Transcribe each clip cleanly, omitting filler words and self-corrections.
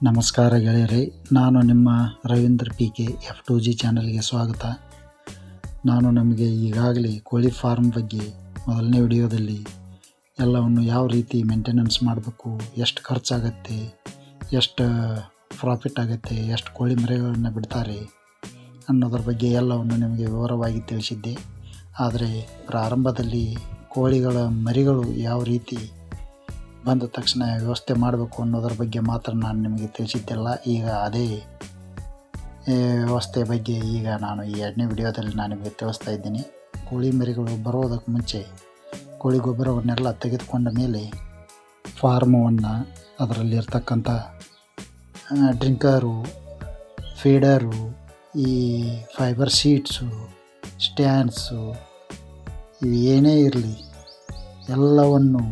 ನಮಸ್ಕಾರ ಗೆಳೆಯರೇ, ನಾನು ನಿಮ್ಮ ರವೀಂದ್ರ PK F2G ಚಾನಲ್ಗೆ ಸ್ವಾಗತ. ನಾನು ನಮಗೆ ಈಗಾಗಲೇ ಕೋಳಿ ಫಾರ್ಮ್ ಬಗ್ಗೆ ಮೊದಲನೇ ವಿಡಿಯೋದಲ್ಲಿ ಎಲ್ಲವನ್ನು ಯಾವ ರೀತಿ ಮೇಂಟೆನೆನ್ಸ್ ಮಾಡಬೇಕು, ಎಷ್ಟು ಖರ್ಚಾಗತ್ತೆ, ಎಷ್ಟು ಪ್ರಾಫಿಟ್ ಆಗುತ್ತೆ, ಎಷ್ಟು ಕೋಳಿ ಮರಿಗಳನ್ನು ಬಿಡ್ತಾರೆ ಅನ್ನೋದ್ರ ಬಗ್ಗೆ ಎಲ್ಲವನ್ನು ನಿಮಗೆ ವಿವರವಾಗಿ ತಿಳಿಸಿದ್ದೆ. ಆದರೆ ಪ್ರಾರಂಭದಲ್ಲಿ ಕೋಳಿಗಳ ಮರಿಗಳು ಯಾವ ರೀತಿ ಬಂದ ತಕ್ಷಣ ವ್ಯವಸ್ಥೆ ಮಾಡಬೇಕು ಅನ್ನೋದ್ರ ಬಗ್ಗೆ ಮಾತ್ರ ನಾನು ನಿಮಗೆ ತಿಳಿಸಿದ್ದೆಲ್ಲ. ಈಗ ಅದೇ ವ್ಯವಸ್ಥೆ ಬಗ್ಗೆ ಈಗ ನಾನು ಈ ಎರಡನೇ ವಿಡಿಯೋದಲ್ಲಿ ನಾನು ನಿಮಗೆ ತಿಳಿಸ್ತಾ ಇದ್ದೀನಿ. ಕೋಳಿ ಮರಿಗಳು ಬರೋದಕ್ಕೆ ಮುಂಚೆ ಕೋಳಿ ಗೊಬ್ಬರವನ್ನೆಲ್ಲ ತೆಗೆದುಕೊಂಡ ಮೇಲೆ ಫಾರ್ಮವನ್ನು, ಅದರಲ್ಲಿರ್ತಕ್ಕಂಥ ಡ್ರಿಂಕರು, ಫೀಡರು, ಈ ಫೈಬರ್ ಶೀಟ್ಸು, ಸ್ಟ್ಯಾಂಡ್ಸು, ಇವು ಏನೇ ಇರಲಿ ಎಲ್ಲವನ್ನು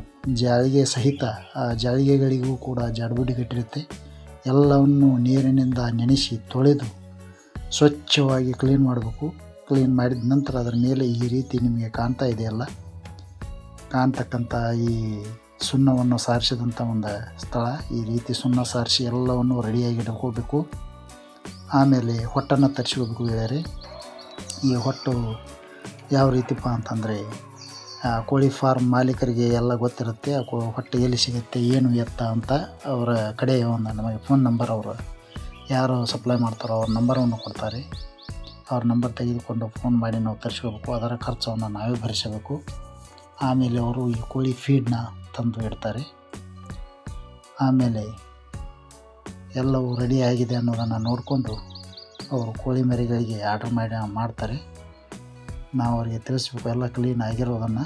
ಜಾಳಿಗೆ ಸಹಿತ ಆ ಜಾಳಿಗೆಗಳಿಗೂ ಕೂಡ ಜಾಡ್ಬುಡಿ ಕಟ್ಟಿರುತ್ತೆ. ಎಲ್ಲವನ್ನು ನೀರಿನಿಂದ ನೆನೆಸಿ ತೊಳೆದು ಸ್ವಚ್ಛವಾಗಿ ಕ್ಲೀನ್ ಮಾಡಬೇಕು. ಕ್ಲೀನ್ ಮಾಡಿದ ನಂತರ ಅದರ ಮೇಲೆ ಈ ರೀತಿ ನಿಮಗೆ ಕಾಣ್ತಾ ಇದೆಯಲ್ಲ, ಕಾಣ್ತಕ್ಕಂಥ ಈ ಸುಣ್ಣವನ್ನು ಸಾರಿಸಿದಂಥ ಒಂದು ಸ್ಥಳ, ಈ ರೀತಿ ಸುಣ್ಣ ಸಾರಿಸಿ ಎಲ್ಲವನ್ನು ರೆಡಿಯಾಗಿ ಇಟ್ಕೋಬೇಕು. ಆಮೇಲೆ ಹೊಟ್ಟನ್ನು ತರಿಸ್ಕೋಬೇಕು ಗೆಳೆಯರೆ. ಈ ಹೊಟ್ಟು ಯಾವ ರೀತಿಪ್ಪ ಅಂತಂದರೆ, ಕೋಳಿ ಫಾರ್ಮ್ ಮಾಲೀಕರಿಗೆ ಎಲ್ಲ ಗೊತ್ತಿರುತ್ತೆ. ಹೊಟ್ಟೆ ಎಲ್ಲಿ ಸಿಗುತ್ತೆ, ಏನು ಎತ್ತ ಅಂತ ಅವರ ಕಡೆ ಒಂದು ನಮಗೆ ಫೋನ್ ನಂಬರ್, ಅವರು ಯಾರು ಸಪ್ಲೈ ಮಾಡ್ತಾರೋ ಅವ್ರ ನಂಬರನ್ನು ಕೊಡ್ತಾರೆ. ಅವ್ರ ನಂಬರ್ ತೆಗೆದುಕೊಂಡು ಫೋನ್ ಮಾಡಿ ನಾವು ತರಿಸ್ಕೋಬೇಕು. ಅದರ ಖರ್ಚವನ್ನು ನಾವೇ ಭರಿಸಬೇಕು. ಆಮೇಲೆ ಅವರು ಈ ಕೋಳಿ ಫೀಡನ್ನ ತಂದು ಇಡ್ತಾರೆ. ಆಮೇಲೆ ಎಲ್ಲವೂ ರೆಡಿ ಆಗಿದೆ ಅನ್ನೋದನ್ನು ನೋಡಿಕೊಂಡು ಅವರು ಕೋಳಿ ಮರಿಗಳಿಗೆ ಆರ್ಡ್ರ್ ಮಾಡ್ತಾರೆ. ನಾವು ಅವರಿಗೆ ತಿಳಿಸ್ಬೇಕು ಎಲ್ಲ ಕ್ಲೀನ್ ಆಗಿರೋದನ್ನು.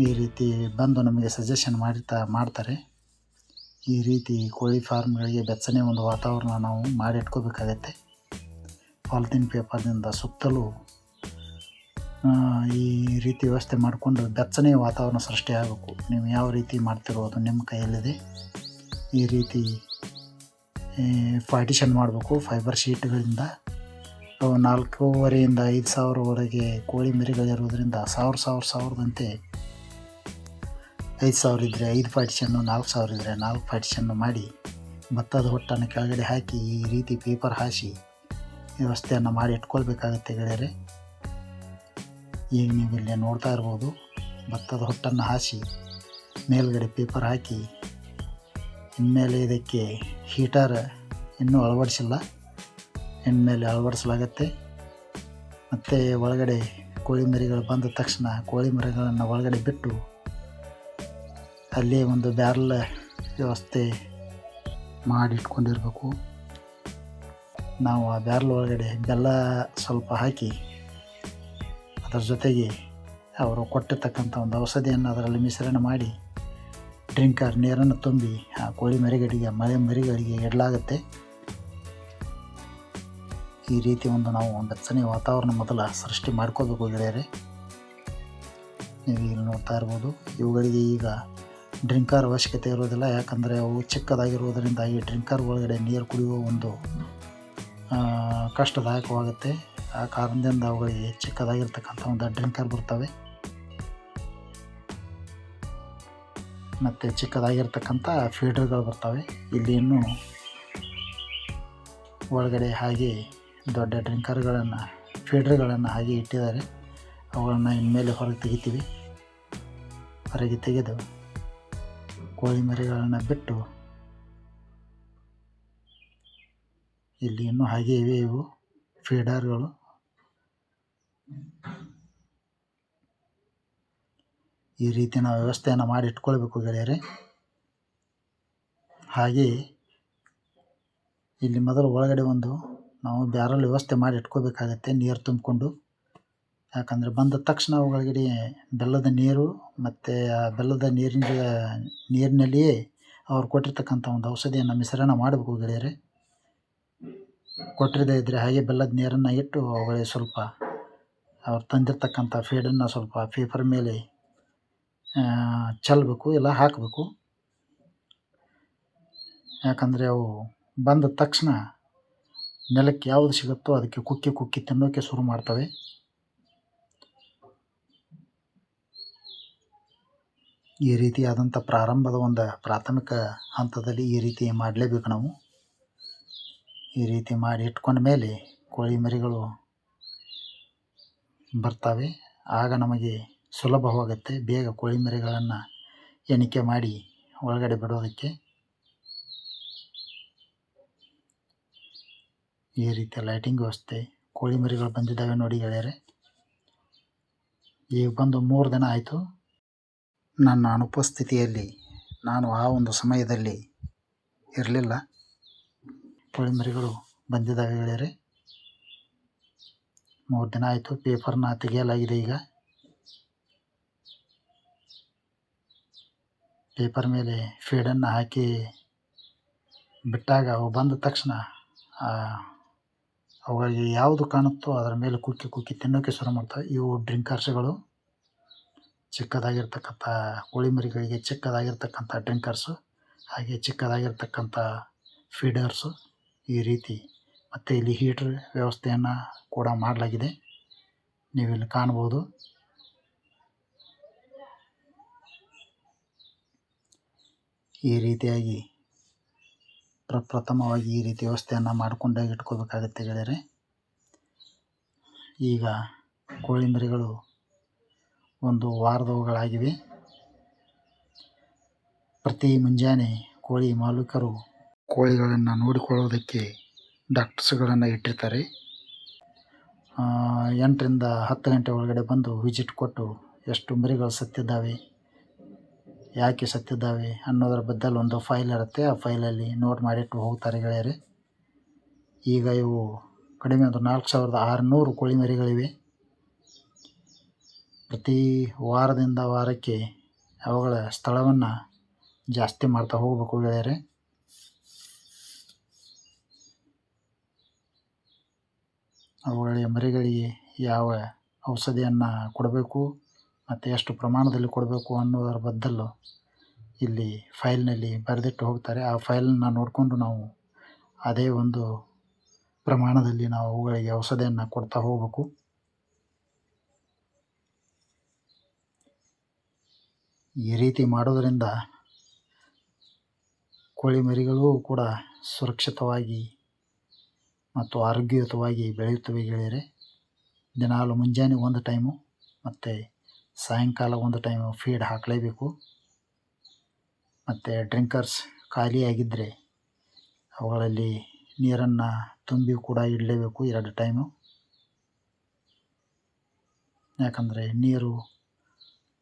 ಈ ರೀತಿ ಬಂದು ನಮಗೆ ಸಜೆಷನ್ ಮಾಡ್ತಾರೆ. ಈ ರೀತಿ ಕೋಳಿ ಫಾರ್ಮ್ಗಳಿಗೆ ಬೆಚ್ಚನೆ ಒಂದು ವಾತಾವರಣ ನಾವು ಮಾಡಿಟ್ಕೋಬೇಕಾಗತ್ತೆ. ಪಾಲಿಥೀನ್ ಪೇಪರ್ನಿಂದ ಸುತ್ತಲೂ ಈ ರೀತಿ ವ್ಯವಸ್ಥೆ ಮಾಡಿಕೊಂಡು ಬೆಚ್ಚನೆಯ ವಾತಾವರಣ ಸೃಷ್ಟಿಯಾಗಬೇಕು. ನೀವು ಯಾವ ರೀತಿ ಮಾಡ್ತಿರೋ ಅದು ನಿಮ್ಮ ಕೈಯಲ್ಲಿದೆ. ಈ ರೀತಿ ಪಾರ್ಟಿಷನ್ ಮಾಡಬೇಕು ಫೈಬರ್ ಶೀಟ್ಗಳಿಂದ. ಅವು 4,500 5 ಸಾವಿರವರೆಗೆ ಕೋಳಿ ಮರಿಗಳಿರೋದ್ರಿಂದ ಸಾವಿರದಂತೆ 5,000 ಇದ್ದರೆ 5 ಪಾರ್ಟಿಷನ್ನು, 4,000 ಇದ್ದರೆ 4 ಪಾರ್ಟಿಷನ್ನು ಮಾಡಿ ಭತ್ತದ ಹೊಟ್ಟನ್ನು ಕೆಳಗಡೆ ಹಾಕಿ ಈ ರೀತಿ ಪೇಪರ್ ಹಾಸಿ ವ್ಯವಸ್ಥೆಯನ್ನು ಮಾಡಿ ಇಟ್ಕೊಳ್ಬೇಕಾಗತ್ತೆ ಗೆಳೆಯರೆ. ಈಗ ನೀವು ಇಲ್ಲಿ ನೋಡ್ತಾ ಇರ್ಬೋದು, ಭತ್ತದ ಹೊಟ್ಟನ್ನು ಹಾಸಿ ಮೇಲ್ಗಡೆ ಪೇಪರ್ ಹಾಕಿ, ಇನ್ಮೇಲೆ ಇದಕ್ಕೆ ಹೀಟರ್ ಇನ್ನೂ ಅಳವಡಿಸಿಲ್ಲ, ಇನ್ಮೇಲೆ ಅಳವಡಿಸಲಾಗತ್ತೆ. ಮತ್ತು ಒಳಗಡೆ ಕೋಳಿ ಮರಿಗಳು ಬಂದ ತಕ್ಷಣ ಕೋಳಿ ಮರಿಗಳನ್ನು ಒಳಗಡೆ ಬಿಟ್ಟು ಅಲ್ಲೇ ಒಂದು ಬ್ಯಾರಲ್ ವ್ಯವಸ್ಥೆ ಮಾಡಿಟ್ಕೊಂಡಿರಬೇಕು. ನಾವು ಆ ಬ್ಯಾರಲ್ ಒಳಗಡೆ ಬೆಲ್ಲ ಸ್ವಲ್ಪ ಹಾಕಿ ಅದರ ಜೊತೆಗೆ ಅವರು ಕೊಟ್ಟಿರ್ತಕ್ಕಂಥ ಒಂದು ಔಷಧಿಯನ್ನು ಅದರಲ್ಲಿ ಮಿಶ್ರಣ ಮಾಡಿ ಡ್ರಿಂಕರ್ ನೀರನ್ನು ತುಂಬಿ ಆ ಕೋಳಿ ಮರಿಗಳಿಗೆ ಇಡಲಾಗುತ್ತೆ. ಈ ರೀತಿ ಒಂದು ನಾವು ಬೆಚ್ಚನೆಯ ವಾತಾವರಣ ಮೊದಲ ಸೃಷ್ಟಿ ಮಾಡ್ಕೋಬೇಕು ಗೆಳೆಯರೆ. ನೀವು ಇಲ್ಲಿ ನೋಡ್ತಾ ಇರ್ಬೋದು, ಇವುಗಳಿಗೆ ಈಗ ಡ್ರಿಂಕರ್ ಅವಶ್ಯಕತೆ ಇರೋದಿಲ್ಲ. ಯಾಕಂದರೆ ಅವು ಚಿಕ್ಕದಾಗಿರುವುದರಿಂದ ಈ ಡ್ರಿಂಕರ್ ಒಳಗಡೆ ನೀರು ಕುಡಿಯುವ ಒಂದು ಕಷ್ಟದಾಯಕವಾಗುತ್ತೆ. ಆ ಕಾರಣದಿಂದ ಅವುಗಳಿಗೆ ಚಿಕ್ಕದಾಗಿರ್ತಕ್ಕಂಥ ಒಂದು ಡ್ರಿಂಕರ್ ಬರ್ತವೆ. ಮತ್ತು ಚಿಕ್ಕದಾಗಿರ್ತಕ್ಕಂಥ ಫೀಡರ್ಗಳು ಬರ್ತವೆ. ಇಲ್ಲಿ ಇನ್ನೂ ಒಳಗಡೆ ಹಾಗೆ ದೊಡ್ಡ ಫೀಡರ್ಗಳನ್ನು ಹಾಗೆ ಇಟ್ಟಿದ್ದಾರೆ. ಅವುಗಳನ್ನು ಇನ್ಮೇಲೆ ಹೊರಗೆ ತೆಗಿತೀವಿ. ಹೊರಗೆ ತೆಗೆದು ಕೋಳಿ ಮರಿಗಳನ್ನು ಬಿಟ್ಟು, ಇಲ್ಲಿ ಇನ್ನೂ ಹಾಗೆ ಇವೆ ಇವು ಫೀಡರ್ಗಳು. ಈ ರೀತಿ ನಾವು ವ್ಯವಸ್ಥೆಯನ್ನು ಮಾಡಿ ಇಟ್ಕೊಳ್ಬೇಕು ಗೆಳೆಯರೆ. ಹಾಗೆಯೇ ಇಲ್ಲಿ ಮೊದಲು ಒಳಗಡೆ ಒಂದು ನಾವು ಬ್ಯಾರಲ್ ವ್ಯವಸ್ಥೆ ಮಾಡಿ ಇಟ್ಕೋಬೇಕಾಗತ್ತೆ, ನೀರು ತುಂಬಿಕೊಂಡು. ಯಾಕಂದರೆ ಬಂದ ತಕ್ಷಣ ಒಳಗಡೆ ಬೆಲ್ಲದ ನೀರು ಮತ್ತು ಆ ಬೆಲ್ಲದ ನೀರಿನಲ್ಲಿಯೇ ಅವ್ರು ಕೊಟ್ಟಿರ್ತಕ್ಕಂಥ ಒಂದು ಔಷಧಿಯನ್ನು ಮಿಶ್ರಣ ಮಾಡಬೇಕು ಗೆಳೆಯರೆ. ಕೊಟ್ಟಿರದೇ ಇದ್ದರೆ ಹಾಗೆ ಬೆಲ್ಲದ ನೀರನ್ನು ಇಟ್ಟು ಅವುಗಳಿಗೆ ಸ್ವಲ್ಪ ಅವ್ರು ತಂದಿರ್ತಕ್ಕಂಥ ಫೀಡನ್ನು ಸ್ವಲ್ಪ ಪೇಪರ್ ಮೇಲೆ ಚೆಲ್ಲಬೇಕು, ಇಲ್ಲ ಹಾಕಬೇಕು. ಯಾಕಂದರೆ ಅವು ಬಂದ ತಕ್ಷಣ ನೆಲಕ್ಕೆ ಯಾವುದು ಸಿಗುತ್ತೋ ಅದಕ್ಕೆ ಕುಕ್ಕಿ ತಿನ್ನೋಕ್ಕೆ ಶುರು ಮಾಡ್ತವೆ. ಈ ರೀತಿಯಾದಂಥ ಪ್ರಾರಂಭದ ಒಂದು ಪ್ರಾಥಮಿಕ ಹಂತದಲ್ಲಿ ಈ ರೀತಿ ಮಾಡಲೇಬೇಕು ನಾವು. ಈ ರೀತಿ ಮಾಡಿ ಇಟ್ಕೊಂಡ ಮೇಲೆ ಕೋಳಿ ಮರಿಗಳು ಬರ್ತವೆ. ಆಗ ನಮಗೆ ಸುಲಭವಾಗುತ್ತೆ ಬೇಗ ಕೋಳಿ ಮರಿಗಳನ್ನು ಎಣಿಕೆ ಮಾಡಿ ಒಳಗಡೆ ಬಿಡೋದಕ್ಕೆ. ಈ ರೀತಿಯ ಲೈಟಿಂಗ್ ವ್ಯವಸ್ಥೆ. ಕೋಳಿ ಮರಿಗಳು ಬಂದಿದ್ದಾವೆ ನೋಡಿ ಗೆಳೆಯರೆ. ಈಗ ಬಂದು 3 ದಿನ ಆಯಿತು. ನನ್ನ ಅನುಪಸ್ಥಿತಿಯಲ್ಲಿ ನಾನು ಆ ಒಂದು ಸಮಯದಲ್ಲಿ ಇರಲಿಲ್ಲ. ಕೋಳಿ ಮರಿಗಳು ಬಂದಿದ್ದಾವೆ ಗೆಳೆಯರೆ. 3 ದಿನ ಆಯಿತು. ಪೇಪರ್ನ ತೆಗೆಯಲಾಗಿದೆ. ಈಗ ಪೇಪರ್ ಮೇಲೆ ಫೀಡನ್ನು ಹಾಕಿ ಬಿಟ್ಟಾಗ ಅವು ಬಂದ ತಕ್ಷಣ ಅವುಗಳಿಗೆ ಯಾವುದು ಕಾಣುತ್ತೋ ಅದರ ಮೇಲೆ ಕುಕ್ಕಿ ತಿನ್ನೋಕ್ಕೆ ಶುರು ಮಾಡ್ತವೆ. ಇವು ಡ್ರಿಂಕರ್ಸ್ಗಳು. ಚಿಕ್ಕದಾಗಿರ್ತಕ್ಕಂಥ ಕೋಳಿ ಮರಿಗಳಿಗೆ ಚಿಕ್ಕದಾಗಿರ್ತಕ್ಕಂಥ ಡ್ರಿಂಕರ್ಸು, ಹಾಗೆ ಚಿಕ್ಕದಾಗಿರ್ತಕ್ಕಂಥ ಫೀಡರ್ಸು ಈ ರೀತಿ. ಮತ್ತು ಇಲ್ಲಿ ಹೀಟ್ರ್ ವ್ಯವಸ್ಥೆಯನ್ನು ಕೂಡ ಮಾಡಲಾಗಿದೆ. ನೀವಿಲ್ಲಿ ಕಾಣ್ಬೋದು. ಈ ರೀತಿಯಾಗಿ ಪ್ರಪ್ರಥಮವಾಗಿ ಈ ರೀತಿ ವ್ಯವಸ್ಥೆಯನ್ನು ಮಾಡಿಕೊಂಡೇ ಇಟ್ಕೋಬೇಕಾಗತ್ತೆ ಗೆಳೆಯರೆ. ಈಗ ಕೋಳಿ ಮರಿಗಳು ಒಂದು ವಾರದವುಗಳಾಗಿವೆ. ಪ್ರತಿ ಮುಂಜಾನೆ ಕೋಳಿ ಮಾಲೀಕರು ಕೋಳಿಗಳನ್ನು ನೋಡಿಕೊಳ್ಳೋದಕ್ಕೆ ಡಾಕ್ಟರ್ಸ್ಗಳನ್ನು ಇಟ್ಟಿರ್ತಾರೆ. 8 ರಿಂದ 10 ಗಂಟೆ ಒಳಗಡೆ ಬಂದು ವಿಸಿಟ್ ಕೊಟ್ಟು ಎಷ್ಟು ಮರಿಗಳು ಸತ್ತಿದ್ದಾವೆ, ಯಾಕೆ ಸತ್ತಿದ್ದಾವೆ ಅನ್ನೋದ್ರ ಬದಲು ಒಂದು ಫೈಲ್ ಇರುತ್ತೆ. ಆ ಫೈಲಲ್ಲಿ ನೋಟ್ ಮಾಡಿಟ್ಟು ಹೋಗ್ತಾರೆ ಗೆಳೆಯರೆ. ಈಗ ಇವು ಕಡಿಮೆ ಒಂದು 4600 ಕೋಳಿ ಮರಿಗಳಿವೆ. ಪ್ರತಿ ವಾರದಿಂದ ವಾರಕ್ಕೆ ಅವುಗಳ ಸ್ಥಳವನ್ನು ಜಾಸ್ತಿ ಮಾಡ್ತಾ ಹೋಗಬೇಕು ಗೆಳೆಯರೆ. ಅವುಗಳಿಗೆ ಮರಿಗಳಿಗೆ ಯಾವ ಔಷಧಿಯನ್ನು ಕೊಡಬೇಕು ಮತ್ತು ಎಷ್ಟು ಪ್ರಮಾಣದಲ್ಲಿ ಕೊಡಬೇಕು ಅನ್ನೋದರ ಬದಲು ಇಲ್ಲಿ ಫೈಲ್ನಲ್ಲಿ ಬರೆದಿಟ್ಟು ಹೋಗ್ತಾರೆ. ಆ ಫೈಲನ್ನು ನೋಡಿಕೊಂಡು ನಾವು ಅದೇ ಒಂದು ಪ್ರಮಾಣದಲ್ಲಿ ನಾವು ಅವುಗಳಿಗೆ ಔಷಧಿಯನ್ನು ಕೊಡ್ತಾ ಹೋಗಬೇಕು. ಈ ರೀತಿ ಮಾಡೋದರಿಂದ ಕೋಳಿ ಮರಿಗಳು ಕೂಡ ಸುರಕ್ಷಿತವಾಗಿ ಮತ್ತು ಆರೋಗ್ಯಯುತವಾಗಿ ಬೆಳೆಯುತ್ತವೆ ಗೆಳೆಯರೆ. ದಿನಾಲು ಮುಂಜಾನೆ ಒಂದು ಟೈಮು ಮತ್ತು ಸಾಯಂಕಾಲ ಒಂದು ಟೈಮು ಫೀಡ್ ಹಾಕಲೇಬೇಕು. ಮತ್ತು ಡ್ರಿಂಕರ್ಸ್ ಖಾಲಿಯಾಗಿದ್ದರೆ ಅವುಗಳಲ್ಲಿ ನೀರನ್ನು ತುಂಬಿ ಕೂಡ ಇಡಲೇಬೇಕು 2 ಟೈಮು. ಯಾಕಂದರೆ ನೀರು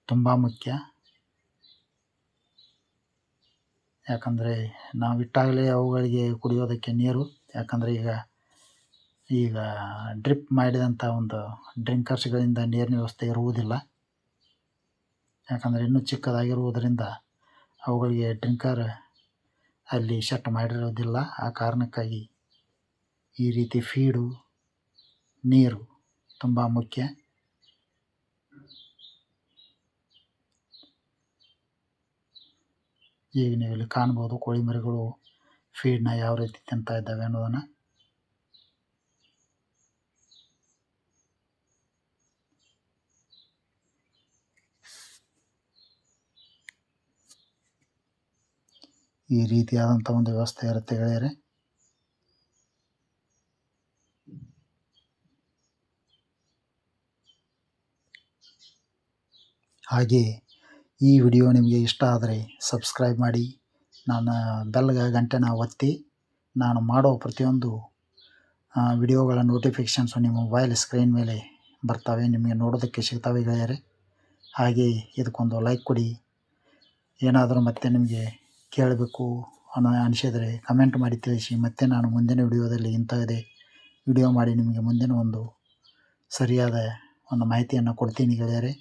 ತುಂಬ ಮುಖ್ಯ. ಯಾಕಂದರೆ ನಾವು ಇಟ್ಟಾಗಲೇ ಅವುಗಳಿಗೆ ಕುಡಿಯೋದಕ್ಕೆ ನೀರು. ಯಾಕಂದರೆ ಈಗ ಡ್ರಿಪ್ ಮಾಡಿದಂಥ ಒಂದು ಡ್ರಿಂಕರ್ಸ್ಗಳಿಂದ ನೀರಿನ ವ್ಯವಸ್ಥೆ ಇರುವುದಿಲ್ಲ. ಯಾಕಂದರೆ ಇನ್ನೂ ಚಿಕ್ಕದಾಗಿರುವುದರಿಂದ ಅವುಗಳಿಗೆ ಡ್ರಿಂಕರ್ ಅಲ್ಲಿ ಸೆಟ್ ಮಾಡಿರೋದಿಲ್ಲ. ಆ ಕಾರಣಕ್ಕಾಗಿ ಈ ರೀತಿ ಫೀಡು, ನೀರು ತುಂಬ ಮುಖ್ಯ. ಈಗ ನೀವು ಇಲ್ಲಿ ಕಾಣ್ಬೋದು ಕೋಳಿ ಮರಿಗಳು ಫೀಡ್ನ ಯಾವ ರೀತಿ ತಿಂತಾ ಇದ್ದಾವೆ ಅನ್ನೋದನ್ನು. ಈ ರೀತಿಯಾದಂಥ ಒಂದು ವ್ಯವಸ್ಥೆ ಇರುತ್ತೆ ಗೆಳೆಯರೆ. ಹಾಗೆ ಈ ವಿಡಿಯೋ ನಿಮಗೆ ಇಷ್ಟ ಆದರೆ ಸಬ್ಸ್ಕ್ರೈಬ್ ಮಾಡಿ, ನನ್ನ ಬೆಲ್ ಗಂಟೆನ ಒತ್ತಿ. ನಾನು ಮಾಡೋ ಪ್ರತಿಯೊಂದು ವಿಡಿಯೋಗಳ ನೋಟಿಫಿಕೇಷನ್ಸು ನಿಮ್ಮ ಮೊಬೈಲ್ ಸ್ಕ್ರೀನ್ ಮೇಲೆ ಬರ್ತವೆ, ನಿಮಗೆ ನೋಡೋದಕ್ಕೆ ಸಿಗ್ತವೆ ಗೆಳೆಯರೆ. ಹಾಗೆ ಇದಕ್ಕೊಂದು ಲೈಕ್ ಕೊಡಿ. ಏನಾದರೂ ಮತ್ತೆ ನಿಮಗೆ ಕೇಳಬೇಕು ಅನಿಸಿದರೆ ಕಮೆಂಟ್ ಮಾಡಿ ತಿಳಿಸಿ. ಮತ್ತೆ ನಾನು ಮುಂದಿನ ವಿಡಿಯೋದಲ್ಲಿ ಇಂಥದ್ದೇ ವಿಡಿಯೋ ಮಾಡಿ ನಿಮಗೆ ಮುಂದಿನ ಒಂದು ಸರಿಯಾದ ಒಂದು ಮಾಹಿತಿಯನ್ನು ಕೊಡ್ತೀನಿ ಗೆಳೆಯರೆ.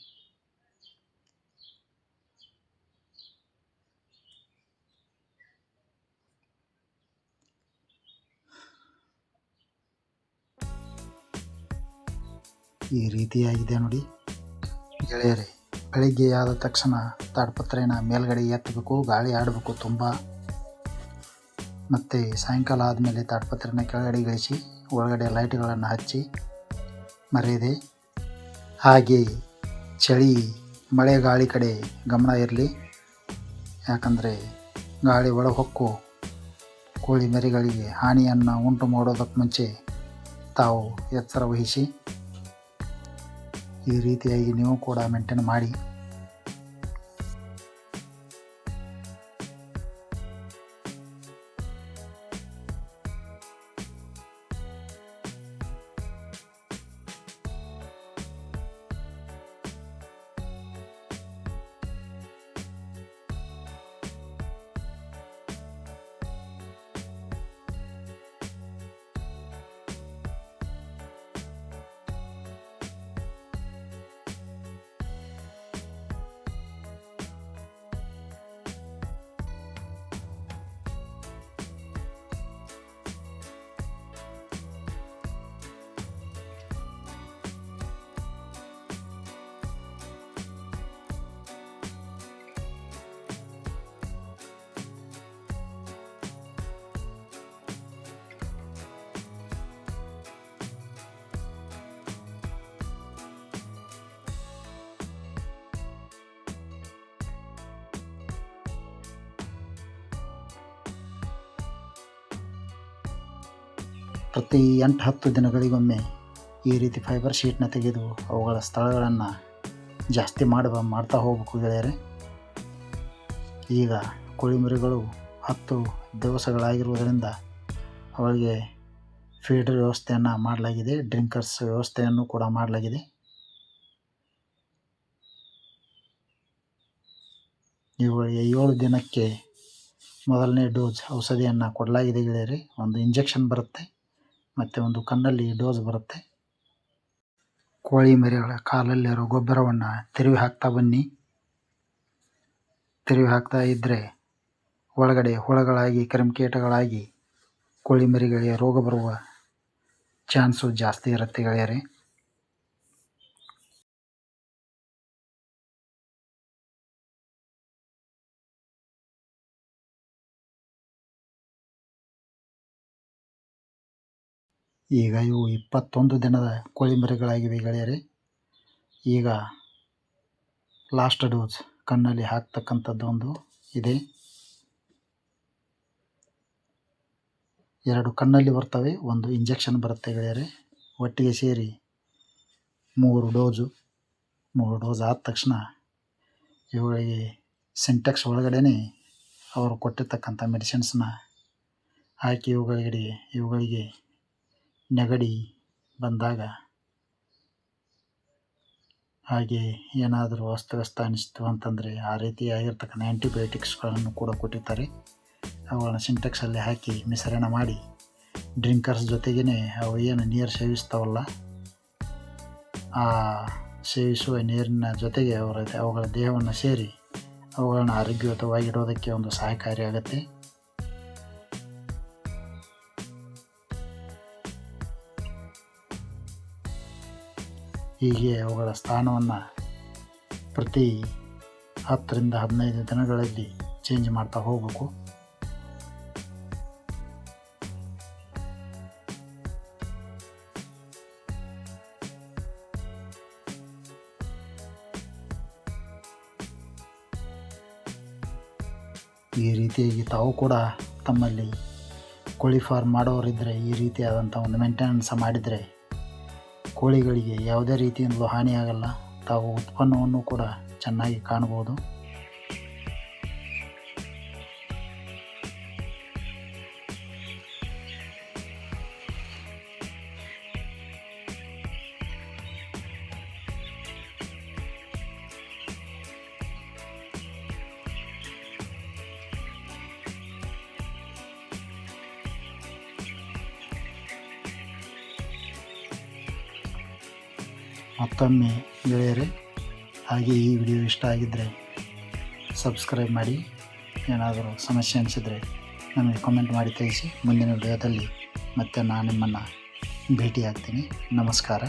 ಈ ರೀತಿಯಾಗಿದೆ ನೋಡಿ ಗೆಳೆಯರೆ. ಬೆಳಿಗ್ಗೆ ಆದ ತಕ್ಷಣ ತಾಡ್ಪತ್ರೆನ ಮೇಲ್ಗಡೆ ಎತ್ತಬೇಕು, ಗಾಳಿ ಆಡಬೇಕು ತುಂಬ. ಮತ್ತು ಸಾಯಂಕಾಲ ಆದಮೇಲೆ ತಾಡ್ಪತ್ರೆನ ಕೆಳಗಡೆ ಇಳಿಸಿ ಒಳಗಡೆ ಲೈಟ್ಗಳನ್ನು ಹಚ್ಚಿ ಮರೆಯದೆ. ಹಾಗೆ ಚಳಿ ಮಳೆ ಗಾಳಿ ಕಡೆ ಗಮನ ಇರಲಿ. ಯಾಕಂದರೆ ಗಾಳಿ ಒಳಹೊಕ್ಕು ಕೋಳಿ ಮರಿಗಳಿಗೆ ಹಾನಿಯನ್ನು ಉಂಟು ಮಾಡೋದಕ್ಕೆ ಮುಂಚೆ ತಾವು ಎಚ್ಚರ ವಹಿಸಿ ಈ ರೀತಿಯಾಗಿ ನೀವು ಕೂಡ ಮೇಂಟೈನ್ ಮಾಡಿ. ಪ್ರತಿ 8-10 ದಿನಗಳಿಗೊಮ್ಮೆ ಈ ರೀತಿ ಫೈಬರ್ ಶೀಟ್ನ ತೆಗೆದು ಅವುಗಳ ಸ್ಥಳಗಳನ್ನು ಜಾಸ್ತಿ ಮಾಡ್ತಾ ಹೋಗ್ಬೇಕು ಗೆಳೆಯರೆ. ಈಗ ಕೋಳಿ ಮರಿಗಳು 10 ದಿವಸಗಳಾಗಿರುವುದರಿಂದ ಅವರಿಗೆ ಫೀಡರ್ ವ್ಯವಸ್ಥೆಯನ್ನು ಮಾಡಲಾಗಿದೆ, ಡ್ರಿಂಕರ್ಸ್ ವ್ಯವಸ್ಥೆಯನ್ನು ಕೂಡ ಮಾಡಲಾಗಿದೆ. ಇವುಗಳಿಗೆ 7 ದಿನಕ್ಕೆ ಮೊದಲನೇ ಡೋಸ್ ಔಷಧಿಯನ್ನು ಕೊಡಲಾಗಿದೆ ಗೆಳೆಯರೆ. ಒಂದು ಇಂಜೆಕ್ಷನ್ ಬರುತ್ತೆ ಮತ್ತು ಒಂದು ಕಣ್ಣಲ್ಲಿ ಡೋಸ್ ಬರುತ್ತೆ. ಕೋಳಿ ಮರಿಗಳ ಕಾಲಲ್ಲಿರೋ ಗೊಬ್ಬರವನ್ನು ತಿರುವಿ ಹಾಕ್ತಾ ಬನ್ನಿ. ತಿರುವಿ ಹಾಕ್ತಾ ಇದ್ದರೆ ಒಳಗಡೆ ಹುಳಗಳಾಗಿ ಕ್ರಿಮಿಕೀಟಗಳಾಗಿ ಕೋಳಿ ಮರಿಗಳಿಗೆ ರೋಗ ಬರುವ ಚಾನ್ಸು ಜಾಸ್ತಿ ಇರುತ್ತೆ ಗೆಳೆಯರೆ. ಈಗ ಇವು 21 ದಿನದ ಕೋಳಿ ಮರಿಗಳಾಗಿವೆ ಗೆಳೆಯರೆ. ಈಗ ಲಾಸ್ಟ್ ಡೋಸ್ ಕಣ್ಣಲ್ಲಿ ಹಾಕ್ತಕ್ಕಂಥದ್ದು ಒಂದು ಇದೆ. 2 ಕಣ್ಣಲ್ಲಿ ಬರ್ತವೆ, ಒಂದು ಇಂಜೆಕ್ಷನ್ ಬರುತ್ತೆ ಗೆಳೆಯರೆ. ಒಟ್ಟಿಗೆ ಸೇರಿ 3 ಡೋಸು. 3 ಡೋಸ್ ಆದ ತಕ್ಷಣ ಇವುಗಳಿಗೆ ಸಿಂಟೆಕ್ಸ್ ಒಳಗಡೆ ಅವರು ಕೊಟ್ಟಿರ್ತಕ್ಕಂಥ ಮೆಡಿಸಿನ್ಸ್ನ ಹಾಕಿ ಇವುಗಳಿಗೆ ನೆಗಡಿ ಬಂದಾಗ ಹಾಗೆ ಏನಾದರೂ ಅಸ್ತವ್ಯಸ್ತ ಅನಿಸ್ತು ಅಂತಂದರೆ ಆ ರೀತಿಯಾಗಿರ್ತಕ್ಕಂಥ ಆ್ಯಂಟಿಬಯೋಟಿಕ್ಸ್ಗಳನ್ನು ಕೂಡ ಕೊಟ್ಟಿರ್ತಾರೆ. ಅವುಗಳನ್ನ ಸಿಂಟೆಕ್ಸಲ್ಲಿ ಹಾಕಿ ಮಿಶ್ರಣ ಮಾಡಿ ಡ್ರಿಂಕರ್ಸ್ ಜೊತೆಗೇ ಅವು ಏನು ನೀರು ಸೇವಿಸ್ತಾವಲ್ಲ, ಆ ಸೇವಿಸುವ ನೀರಿನ ಜೊತೆಗೆ ಅವುಗಳ ದೇಹವನ್ನು ಸೇರಿ ಅವುಗಳನ್ನ ಆರೋಗ್ಯಯುತವಾಗಿಡೋದಕ್ಕೆ ಒಂದು ಸಹಕಾರಿಯಾಗುತ್ತೆ. ಹೀಗೆ ಅವುಗಳ ಸ್ಥಾನವನ್ನು ಪ್ರತಿ 10ರಿಂದ 15 ದಿನಗಳಲ್ಲಿ ಚೇಂಜ್ ಮಾಡ್ತಾ ಹೋಗಬೇಕು. ಈ ರೀತಿಯಾಗಿ ತಾವು ಕೂಡ ತಮ್ಮಲ್ಲಿ ಕೋಳಿ ಫಾರ್ಮ್ ಮಾಡೋರಿದ್ದರೆ ಈ ರೀತಿಯಾದಂಥ ಒಂದು ಮೇಂಟೆನೆನ್ಸ್ ಮಾಡಿದರೆ ಕೋಳಿಗಳಿಗೆ ಯಾವುದೇ ರೀತಿಯಿಂದಲೂ ಹಾನಿಯಾಗಲ್ಲ. ತಾವು ಉತ್ಪನ್ನವನ್ನು ಕೂಡ ಚೆನ್ನಾಗಿ ಕಾಣ್ಬೋದು. ಮತ್ತೊಮ್ಮೆ ಗೆಳೆಯರೆ, ಹಾಗೆ ಈ ವಿಡಿಯೋ ಇಷ್ಟ ಆಗಿದ್ದರೆ ಸಬ್ಸ್ಕ್ರೈಬ್ ಮಾಡಿ. ಏನಾದರೂ ಸಮಸ್ಯೆ ಅನಿಸಿದರೆ ನಮಗೆ ಕಾಮೆಂಟ್ ಮಾಡಿ ತಿಳಿಸಿ. ಮುಂದಿನ ವಿಡಿಯೋದಲ್ಲಿ ಮತ್ತೆ ನಾನು ನಿಮ್ಮನ್ನು ಭೇಟಿಯಾಗ್ತೀನಿ. ನಮಸ್ಕಾರ.